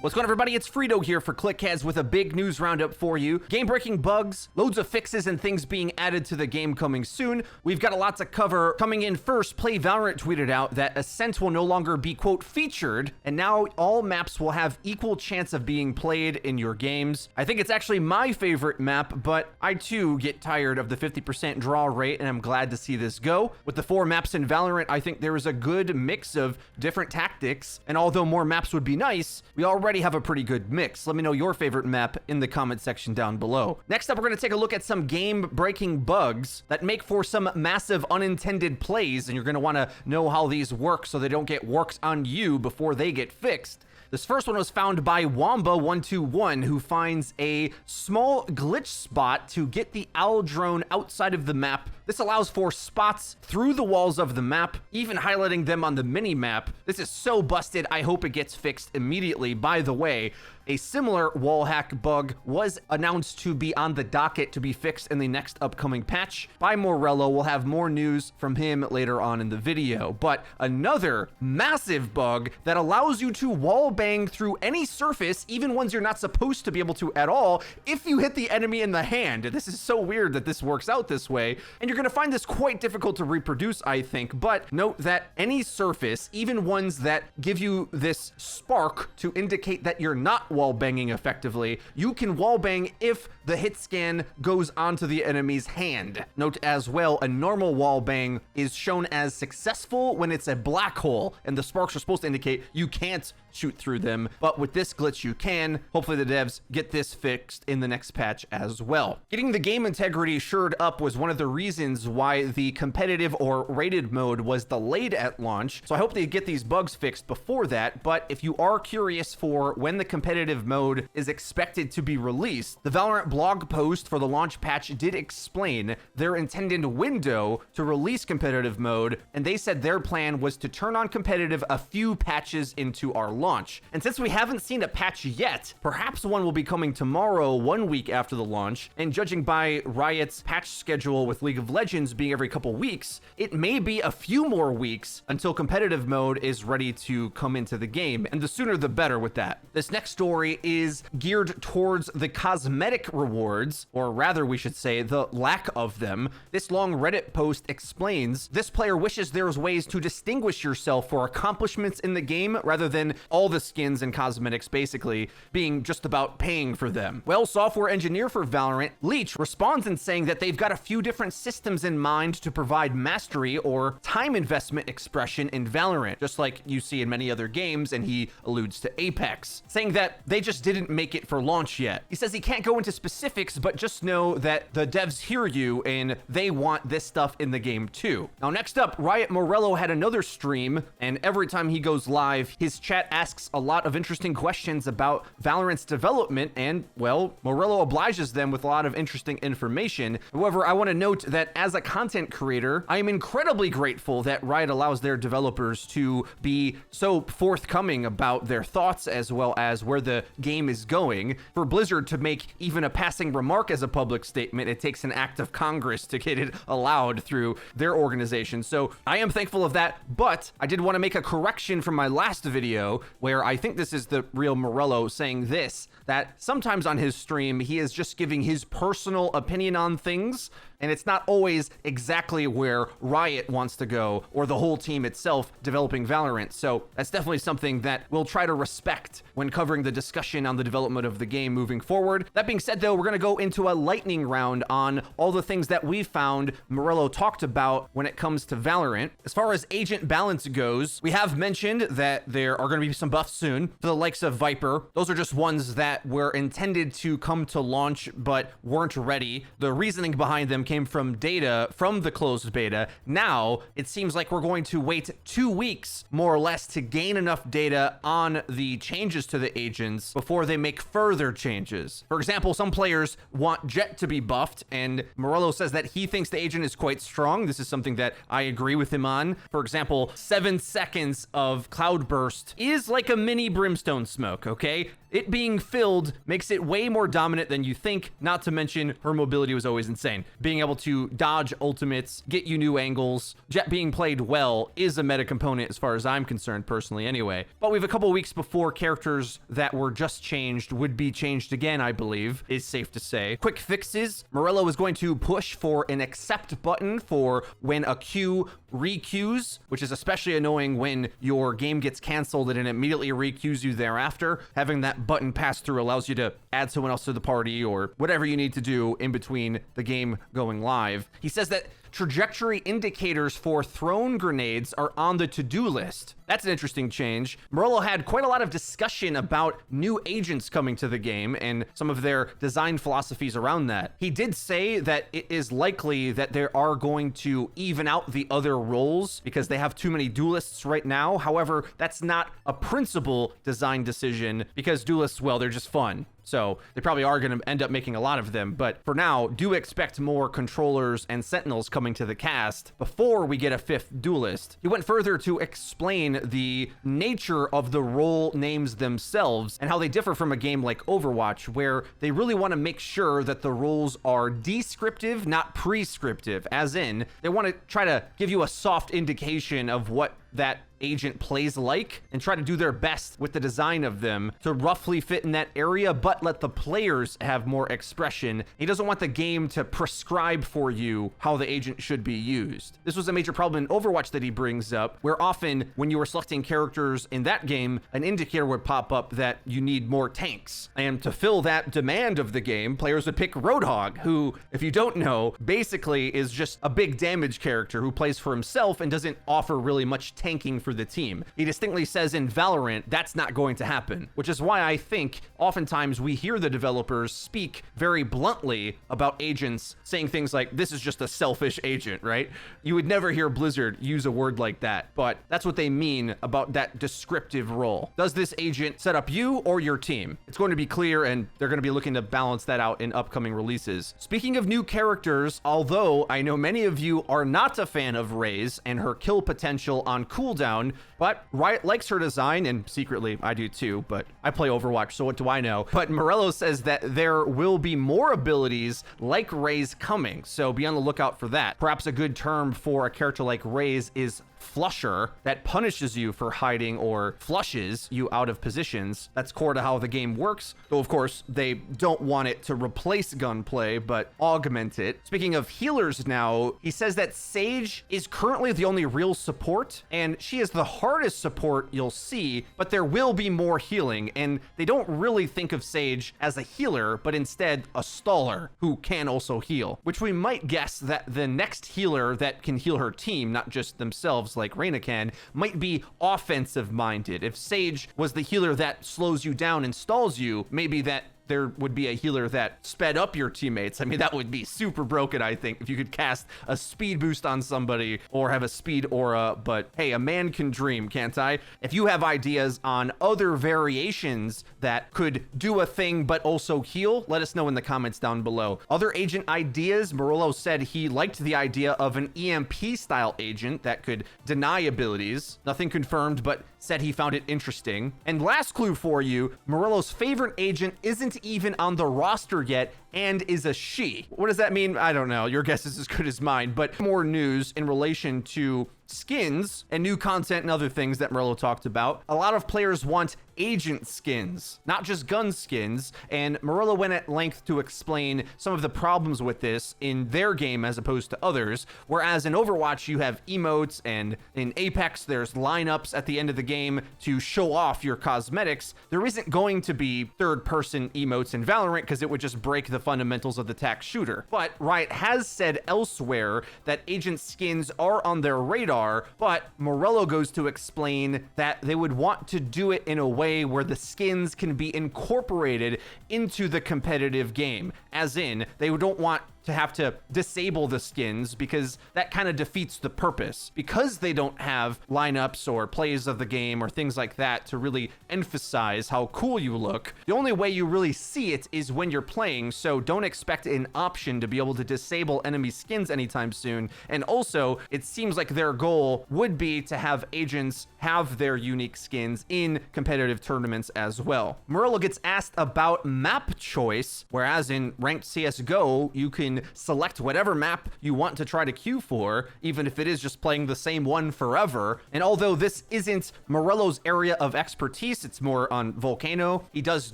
What's going on, everybody? It's Frito here for ClickHeads with a big news roundup for you. Game-breaking bugs, loads of fixes and things being added to the game coming soon. We've got a lot to cover. Coming in first, Play Valorant tweeted out that Ascent will no longer be, quote, featured, and now all maps will have equal chance of being played in your games. I think it's actually my favorite map, but I too get tired of the 50% draw rate, and I'm glad to see this go. With the 4 maps in Valorant, I think there is a good mix of different tactics, and although more maps would be nice, we already have a pretty good mix. Let me know your favorite map in the comment section down below. Next up, we're going to take a look at some game-breaking bugs that make for some massive unintended plays, and you're going to want to know how these work so they don't get worked on you before they get fixed. This first one was found by Wamba121, who finds a small glitch spot to get the owl drone outside of the map. This allows for spots through the walls of the map, even highlighting them on the mini-map. This is so busted, I hope it gets fixed immediately. By the way, a similar wall hack bug was announced to be on the docket to be fixed in the next upcoming patch by Morello. We'll have more news from him later on in the video. But another massive bug that allows you to wallbang through any surface, even ones you're not supposed to be able to at all, if you hit the enemy in the hand. This is so weird that this works out this way, and you're going to find this quite difficult to reproduce, I think. But note that any surface, even ones that give you this spark to indicate that you're not wallbanging effectively, you can wallbang if the hit scan goes onto the enemy's hand. Note as well, a normal wallbang is shown as successful when it's a black hole, and the sparks are supposed to indicate you can't shoot through them, but with this glitch you can. Hopefully the devs get this fixed in the next patch as well. Getting the game integrity shored up was one of the reasons why the competitive or rated mode was delayed at launch, so I hope they get these bugs fixed before that. But if you are curious for when the competitive mode is expected to be released, the Valorant blog post for the launch patch did explain their intended window to release competitive mode, and they said their plan was to turn on competitive a few patches into our launch. And since we haven't seen a patch yet, perhaps one will be coming tomorrow, 1 week after the launch, and judging by Riot's patch schedule with League of Legends being every couple weeks, it may be a few more weeks until competitive mode is ready to come into the game, and the sooner the better with that. This next story is geared towards the cosmetic rewards, or rather we should say the lack of them. This long Reddit post explains this player wishes there was ways to distinguish yourself for accomplishments in the game rather than all the skins and cosmetics basically being just about paying for them. Well, software engineer for Valorant, Leech, responds in saying that they've got a few different systems in mind to provide mastery or time investment expression in Valorant, just like you see in many other games, and he alludes to Apex, saying that they just didn't make it for launch yet. He says he can't go into specifics, but just know that the devs hear you and they want this stuff in the game too. Now, next up, RiotMorello had another stream, and every time he goes live, his chat asks a lot of interesting questions about Valorant's development, and, well, Morello obliges them with a lot of interesting information. However, I want to note that as a content creator, I am incredibly grateful that Riot allows their developers to be so forthcoming about their thoughts as well as where the game is going. For Blizzard to make even a passing remark as a public statement, it takes an act of Congress to get it allowed through their organization. So I am thankful of that, but I did want to make a correction from my last video where I think this is the real Morello saying this, that sometimes on his stream, he is just giving his personal opinion on things, and it's not always exactly where Riot wants to go or the whole team itself developing Valorant. So that's definitely something that we'll try to respect when covering the discussion on the development of the game moving forward. That being said, though, we're going to go into a lightning round on all the things that we found Morello talked about when it comes to Valorant. As far as agent balance goes, we have mentioned that there are going to be some buffs soon for the likes of Viper. Those are just ones that were intended to come to launch but weren't ready. The reasoning behind them came from data from the closed beta. Now it seems like we're going to wait 2 weeks more or less to gain enough data on the changes to the agents before they make further changes. For example, some players want Jett to be buffed, and Morello says that he thinks the agent is quite strong. This is something that I agree with him on. For example, 7 seconds of cloudburst is like a mini brimstone smoke, okay? It being filled makes it way more dominant than you think, not to mention her mobility was always insane. Being able to dodge ultimates, get you new angles. Jett being played well is a meta component as far as I'm concerned personally anyway. But we have a couple weeks before characters that were just changed would be changed again, I believe, is safe to say. Quick fixes. Morello is going to push for an accept button for when a queue re-queues, which is especially annoying when your game gets canceled and it immediately re-queues you thereafter. Having that button pass through allows you to add someone else to the party or whatever you need to do in between the game going live. He says that trajectory indicators for thrown grenades are on the to-do list. That's an interesting change. Morello had quite a lot of discussion about new agents coming to the game and some of their design philosophies around that. He did say that it is likely that they are going to even out the other roles because they have too many duelists right now. However, that's not a principal design decision because duelists, well, they're just fun. So they probably are going to end up making a lot of them. But for now, do expect more controllers and sentinels coming to the cast before we get a 5th duelist. He went further to explain the nature of the role names themselves and how they differ from a game like Overwatch, where they really want to make sure that the roles are descriptive, not prescriptive, as in they want to try to give you a soft indication of what that agent plays like and try to do their best with the design of them to roughly fit in that area, but let the players have more expression. He doesn't want the game to prescribe for you how the agent should be used. This was a major problem in Overwatch that he brings up, where often when you were selecting characters in that game, an indicator would pop up that you need more tanks. And to fill that demand of the game, players would pick Roadhog, who, if you don't know, basically is just a big damage character who plays for himself and doesn't offer really much tanking for the team. He distinctly says in Valorant that's not going to happen, which is why I think oftentimes we hear the developers speak very bluntly about agents, saying things like, this is just a selfish agent, right? You would never hear Blizzard use a word like that, but that's what they mean about that descriptive role. Does this agent set up you or your team? It's going to be clear, and they're going to be looking to balance that out in upcoming releases. Speaking of new characters, although I know many of you are not a fan of Raze and her kill potential on cooldown, but Riot likes her design, and secretly I do too, but I play Overwatch, so what do I know? But Morello says that there will be more abilities like Raze coming, so be on the lookout for that. Perhaps a good term for a character like Raze is Flusher, that punishes you for hiding or flushes you out of positions. That's core to how the game works, though of course they don't want it to replace gunplay, but augment it. Speaking of healers now, he says that Sage is currently the only real support, and she is the hardest support you'll see, but there will be more healing, and they don't really think of Sage as a healer, but instead a staller who can also heal, which we might guess that the next healer that can heal her team, not just themselves like Reyna can, might be offensive minded. If Sage was the healer that slows you down and stalls you, maybe that there would be a healer that sped up your teammates. I mean, that would be super broken, I think, if you could cast a speed boost on somebody or have a speed aura, but hey, a man can dream, can't I? If you have ideas on other variations that could do a thing but also heal, let us know in the comments down below. Other agent ideas, Morello said he liked the idea of an EMP style agent that could deny abilities. Nothing confirmed, but said he found it interesting. And last clue for you, Morello's favorite agent isn't even on the roster yet and is a she. What does that mean? I don't know. Your guess is as good as mine, but more news in relation to skins and new content and other things that Morello talked about. A lot of players want agent skins, not just gun skins, and Morello went at length to explain some of the problems with this in their game as opposed to others, whereas in Overwatch you have emotes, and in Apex there's lineups at the end of the game to show off your cosmetics. There isn't going to be third-person emotes in Valorant because it would just break the fundamentals of the tac shooter. But Riot has said elsewhere that agent skins are on their radar, but Morello goes to explain that they would want to do it in a way where the skins can be incorporated into the competitive game, as in they don't want to have to disable the skins because that kind of defeats the purpose. Because they don't have lineups or plays of the game or things like that to really emphasize how cool you look, the only way you really see it is when you're playing, so don't expect an option to be able to disable enemy skins anytime soon. And also, it seems like their goal would be to have agents have their unique skins in competitive tournaments as well. Morello gets asked about map choice, whereas in ranked CSGO, you can select whatever map you want to try to queue for, even if it is just playing the same one forever. And although this isn't Morello's area of expertise, it's more on Volcano, he does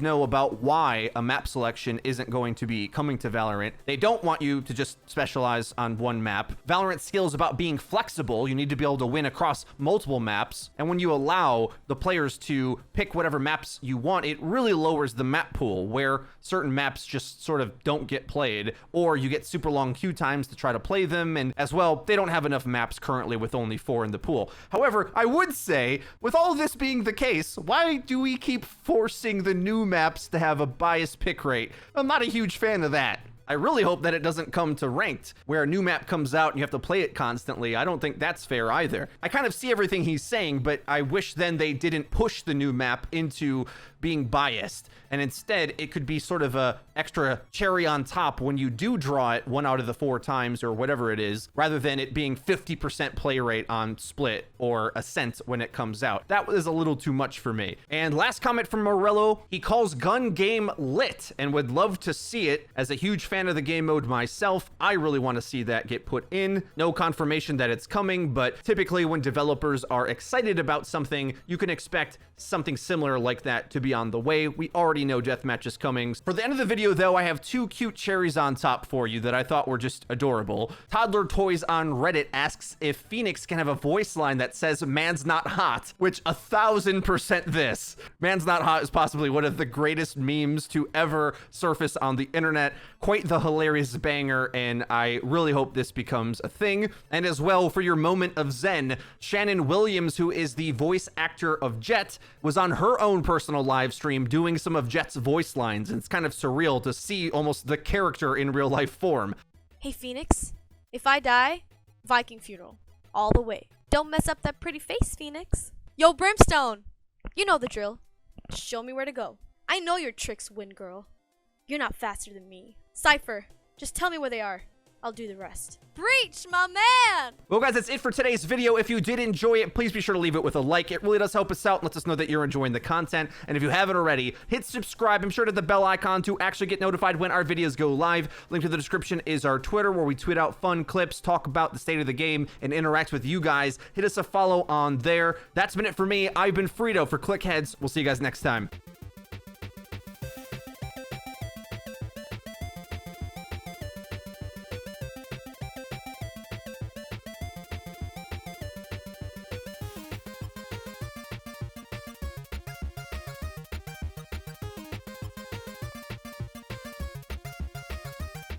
know about why a map selection isn't going to be coming to Valorant. They don't want you to just specialize on one map. Valorant's skill is about being flexible. You need to be able to win across multiple maps. And when you allow the players to pick whatever maps you want, it really lowers the map pool, where certain maps just sort of don't get played, or you get super long queue times to try to play them. And as well, they don't have enough maps currently with only 4 in the pool. However, I would say, with all this being the case, why do we keep forcing the new maps to have a biased pick rate? I'm not a huge fan of that. I really hope that it doesn't come to ranked, where a new map comes out and you have to play it constantly. I don't think that's fair either. I kind of see everything he's saying, but I wish then they didn't push the new map into being biased, and instead it could be sort of a extra cherry on top when you do draw it 1 out of the 4 times or whatever it is, rather than it being 50% play rate on Split or Ascent when it comes out. That was a little too much for me. And last comment from Morello, he calls gun game lit and would love to see it. As a huge fan of the game mode myself, I really want to see that get put in. No confirmation that it's coming, but typically when developers are excited about something, you can expect something similar like that to be on the way. We already know deathmatch is coming. For the end of the video though, I have 2 cute cherries on top for you that I thought were just adorable. Toddler Toys on Reddit asks if Phoenix can have a voice line that says "man's not hot," which 1000% this. "Man's not hot" is possibly one of the greatest memes to ever surface on the internet. Quite the hilarious banger, and I really hope this becomes a thing. And as well, for your moment of zen, Shannon Williams, who is the voice actor of Jett, was on her own personal live stream doing some of Jett's voice lines, and it's kind of surreal to see almost the character in real life form. Hey Phoenix, if I die, Viking funeral, all the way. Don't mess up that pretty face, Phoenix. Yo, Brimstone, you know the drill. Show me where to go. I know your tricks, win girl. You're not faster than me. Cypher, just tell me where they are. I'll do the rest. Breach, my man! Well, guys, that's it for today's video. If you did enjoy it, please be sure to leave it with a like. It really does help us out and lets us know that you're enjoying the content. And if you haven't already, hit subscribe. I'm sure to hit the bell icon to actually get notified when our videos go live. Link to the description is our Twitter, where we tweet out fun clips, talk about the state of the game, and interact with you guys. Hit us a follow on there. That's been it for me. I've been Frito for ClickHeads. We'll see you guys next time.